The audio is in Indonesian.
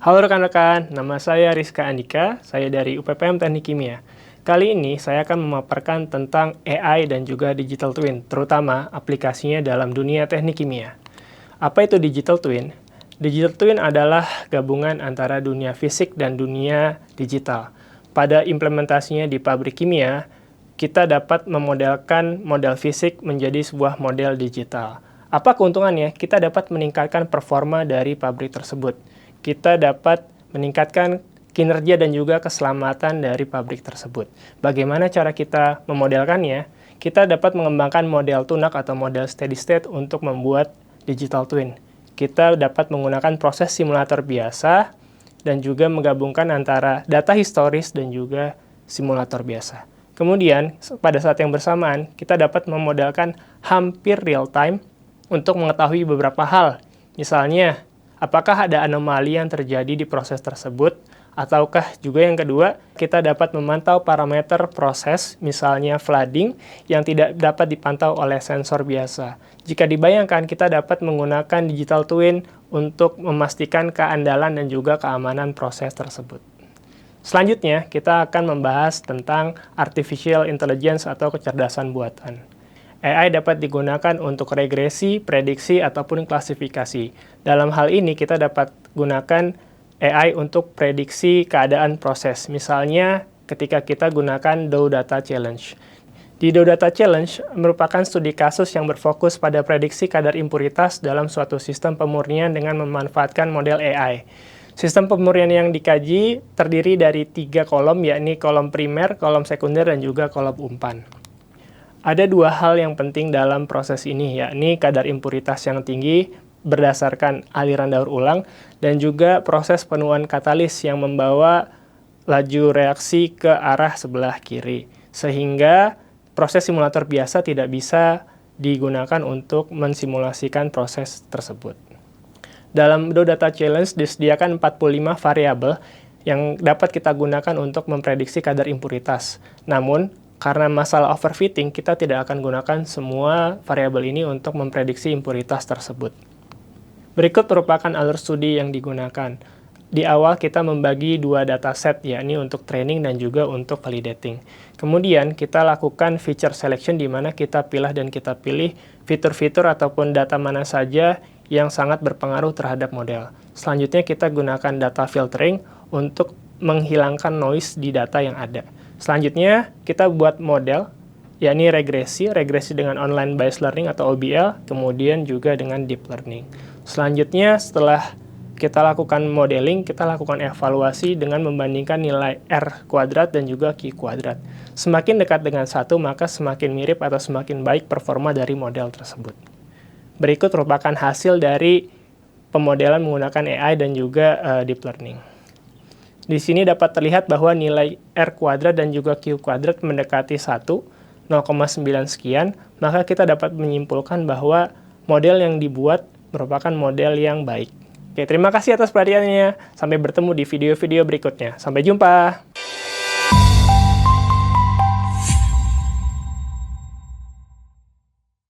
Halo rekan-rekan, nama saya Rizka Andika, saya dari UPPM Teknik Kimia. Kali ini saya akan memaparkan tentang AI dan juga Digital Twin, terutama aplikasinya dalam dunia teknik kimia. Apa itu Digital Twin? Digital Twin adalah gabungan antara dunia fisik dan dunia digital. Pada implementasinya di pabrik kimia, kita dapat memodelkan model fisik menjadi sebuah model digital. Apa keuntungannya? Kita dapat meningkatkan performa dari pabrik tersebut. Kita dapat meningkatkan kinerja dan juga keselamatan dari pabrik tersebut. Bagaimana cara kita memodelkannya? Kita dapat mengembangkan model tunak atau model steady state untuk membuat digital twin. Kita dapat menggunakan proses simulator biasa dan juga menggabungkan antara data historis dan juga simulator biasa. Kemudian, pada saat yang bersamaan, kita dapat memodelkan hampir real time untuk mengetahui beberapa hal. Misalnya, apakah ada anomali yang terjadi di proses tersebut, ataukah juga yang kedua, kita dapat memantau parameter proses, misalnya flooding, yang tidak dapat dipantau oleh sensor biasa. Jika dibayangkan, kita dapat menggunakan digital twin untuk memastikan keandalan dan juga keamanan proses tersebut. Selanjutnya, kita akan membahas tentang artificial intelligence atau kecerdasan buatan. AI dapat digunakan untuk regresi, prediksi, ataupun klasifikasi. Dalam hal ini, kita dapat gunakan AI untuk prediksi keadaan proses. Misalnya, ketika kita gunakan Dow Data Challenge. Di Dow Data Challenge merupakan studi kasus yang berfokus pada prediksi kadar impuritas dalam suatu sistem pemurnian dengan memanfaatkan model AI. Sistem pemurnian yang dikaji terdiri dari 3 kolom, yakni kolom primer, kolom sekunder, dan juga kolom umpan. Ada 2 hal yang penting dalam proses ini, yakni kadar impuritas yang tinggi berdasarkan aliran daur ulang dan juga proses penuaan katalis yang membawa laju reaksi ke arah sebelah kiri. Sehingga proses simulator biasa tidak bisa digunakan untuk mensimulasikan proses tersebut. Dalam Dow Data Challenge disediakan 45 variabel yang dapat kita gunakan untuk memprediksi kadar impuritas. Namun, karena masalah overfitting, kita tidak akan gunakan semua variabel ini untuk memprediksi impuritas tersebut. Berikut merupakan alur studi yang digunakan. Di awal kita membagi 2 dataset, yakni untuk training dan juga untuk validating. Kemudian kita lakukan feature selection di mana kita pilih fitur-fitur ataupun data mana saja yang sangat berpengaruh terhadap model. Selanjutnya kita gunakan data filtering untuk menghilangkan noise di data yang ada. Selanjutnya, kita buat model, yakni regresi dengan online based learning atau OBL, kemudian juga dengan deep learning. Selanjutnya, setelah kita lakukan modeling, kita lakukan evaluasi dengan membandingkan nilai R kuadrat dan juga Q kuadrat. Semakin dekat dengan 1, maka semakin mirip atau semakin baik performa dari model tersebut. Berikut merupakan hasil dari pemodelan menggunakan AI dan juga deep learning. Di sini dapat terlihat bahwa nilai R kuadrat dan juga Q kuadrat mendekati 1, 0,9 sekian, maka kita dapat menyimpulkan bahwa model yang dibuat merupakan model yang baik. Oke, terima kasih atas perhatiannya. Sampai bertemu di video-video berikutnya. Sampai jumpa!